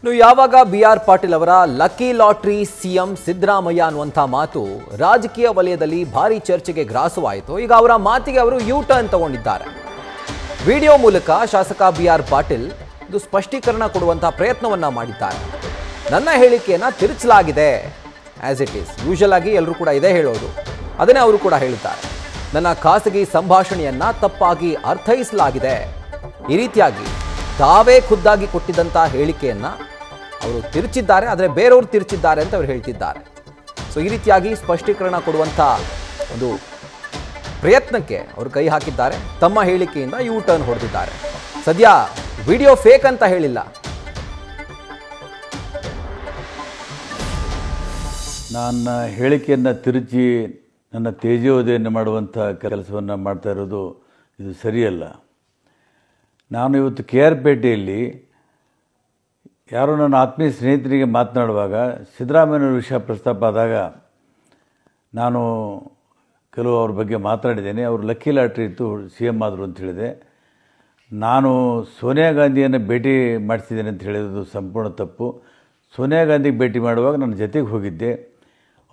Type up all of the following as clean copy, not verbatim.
ಯಾವಾಗ ಬಿ.ಆರ್. ಪಾಟೀಲ್ ಅವರ lucky lottery CM Siddaramaiah ಅನ್ನುವಂಥ ಮಾತು ರಾಜಕೀಯ ವಲಯದಲ್ಲಿ ಭಾರಿ ಚರ್ಚೆಗೆ ಗ್ರಾಸವಾಯಿತು. ಈಗ ಅವರ ಮಾತಿಗೆ ಅವರು ಯೂ ಟರ್ನ್ ತಗೊಂಡಿದ್ದಾರೆ. ವಿಡಿಯೋ ಮೂಲಕ ಶಾಸಕ ಬಿ.ಆರ್. ಪಾಟೀಲ್ ಇದು ಸ್ಪಷ್ಟೀಕರಣ ಕೊಡುವಂತಹ ಪ್ರಯತ್ನವನ್ನ ಮಾಡಿದ್ದಾರೆ. ನನ್ನ ಹೇಳಿಕೆಯನ್ನು ತಿರುಚಲಾಗಿದೆ ಆಸ್ ಇಟ್ ಈಸ್. ಯೂಶುವಲ್ ಆಗಿ ಎಲ್ಲರೂ ಕೂಡ ಇದೇ ಹೇಳೋದು, ಅದನ್ನೇ ಅವರು ಕೂಡ ಹೇಳಿದ್ದಾರೆ. ನನ್ನ ಖಾಸಗಿ ಸಂಭಾಷಣೆಯನ್ನ ತಪ್ಪಾಗಿ ಅರ್ಥೈಸಲಾಗಿದೆ. ಈ ರೀತಿಯಾಗಿ ತಾವೇ ಖುದ್ದಾಗಿ ಕೊಟ್ಟಿದ್ದಂಥ ಹೇಳಿಕೆಯನ್ನ ಅವರು ತಿರುಚಿದ್ದಾರೆ, ಆದರೆ ಬೇರೆಯವರು ತಿರುಚಿದ್ದಾರೆ ಅಂತ ಅವರು ಹೇಳ್ತಿದ್ದಾರೆ. ಸೊ ಈ ರೀತಿಯಾಗಿ ಸ್ಪಷ್ಟೀಕರಣ ಕೊಡುವಂಥ ಒಂದು ಪ್ರಯತ್ನಕ್ಕೆ ಅವರು ಕೈ ಹಾಕಿದ್ದಾರೆ. ತಮ್ಮ ಹೇಳಿಕೆಯಿಂದ ಯೂ ಟರ್ನ್ ಹೊಡೆದಿದ್ದಾರೆ. ಸದ್ಯ ವಿಡಿಯೋ ಫೇಕ್ ಅಂತ ಹೇಳಿಲ್ಲ. ನನ್ನ ಹೇಳಿಕೆಯನ್ನು ತಿರುಚಿ ನನ್ನ ತೇಜೋವಧೆಯನ್ನು ಮಾಡುವಂಥ ಕೆಲಸವನ್ನು ಮಾಡ್ತಾ ಇರೋದು ಇದು ಸರಿಯಲ್ಲ. ನಾನು ಇವತ್ತು KR ಪೇಟೆಯಲ್ಲಿ ಯಾರೋ ನನ್ನ ಆತ್ಮೀಯ ಸ್ನೇಹಿತರಿಗೆ ಮಾತನಾಡುವಾಗ ಸಿದ್ದರಾಮಯ್ಯನವರ ವಿಷಯ ಪ್ರಸ್ತಾಪ ಆದಾಗ ನಾನು ಕೆಲವು ಅವ್ರ ಬಗ್ಗೆ ಮಾತನಾಡಿದ್ದೇನೆ. ಅವರು ಲಕ್ಕಿ ಲಾಟ್ರಿ ಇತ್ತು, CM ಆದರು ಅಂತ ಹೇಳಿದೆ. ನಾನು ಸೋನಿಯಾ ಗಾಂಧಿಯನ್ನು ಭೇಟಿ ಮಾಡಿಸಿದ್ದೇನೆ ಅಂತ ಹೇಳಿದ್ದು ಸಂಪೂರ್ಣ ತಪ್ಪು. ಸೋನಿಯಾ ಗಾಂಧಿಗೆ ಭೇಟಿ ಮಾಡುವಾಗ ನನ್ನ ಜೊತೆಗೆ ಹೋಗಿದ್ದೆ.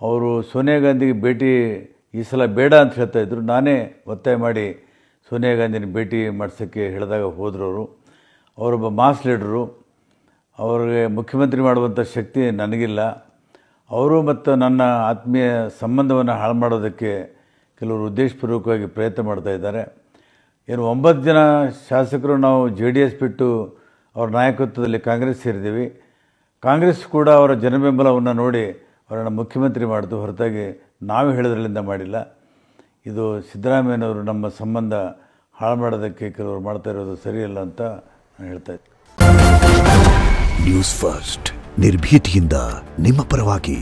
ಅವರು ಸೋನಿಯಾ ಗಾಂಧಿಗೆ ಭೇಟಿ ಈ ಸಲ ಬೇಡ ಅಂತ ಹೇಳ್ತಾಯಿದ್ರು. ನಾನೇ ಒತ್ತಾಯ ಮಾಡಿ ಸೋನಿಯಾ ಗಾಂಧಿನ ಭೇಟಿ ಮಾಡಿಸೋಕ್ಕೆ ಹೇಳಿದಾಗ ಹೋದರು. ಅವರೊಬ್ಬ ಮಾಸ್ ಲೀಡರು, ಅವ್ರಿಗೆ ಮುಖ್ಯಮಂತ್ರಿ ಮಾಡುವಂಥ ಶಕ್ತಿ ನನಗಿಲ್ಲ. ಅವರು ಮತ್ತು ನನ್ನ ಆತ್ಮೀಯ ಸಂಬಂಧವನ್ನು ಹಾಳು ಮಾಡೋದಕ್ಕೆ ಕೆಲವರು ಉದ್ದೇಶಪೂರ್ವಕವಾಗಿ ಪ್ರಯತ್ನ ಮಾಡ್ತಾ ಇದ್ದಾರೆ. ಏನು 9 ಜನ ಶಾಸಕರು ನಾವು JDS ಬಿಟ್ಟು ಅವರ ನಾಯಕತ್ವದಲ್ಲಿ ಕಾಂಗ್ರೆಸ್ ಸೇರಿದ್ದೀವಿ. ಕಾಂಗ್ರೆಸ್ ಕೂಡ ಅವರ ಜನಬೆಂಬಲವನ್ನು ನೋಡಿ ಅವರನ್ನು ಮುಖ್ಯಮಂತ್ರಿ ಮಾಡಿತು, ಹೊರತಾಗಿ ನಾವು ಹೇಳೋದ್ರಲ್ಲಿಂದ ಮಾಡಿಲ್ಲ. ಇದು ಸಿದ್ದರಾಮಯ್ಯನವರು ನಮ್ಮ ಸಂಬಂಧ ಹಾಳು ಮಾಡೋದಕ್ಕೆ ಕೆಲವರು ಮಾಡ್ತಾ ಇರೋದು ಸರಿಯಲ್ಲ ಅಂತ ನಾನು ಹೇಳ್ತಾ ಇದ್ದೆ. ನ್ಯೂಸ್ ಫಸ್ಟ್ ನಿರ್ಭೀತಿಯಿಂದ ನಿಮ್ಮ ಪರವಾಗಿ.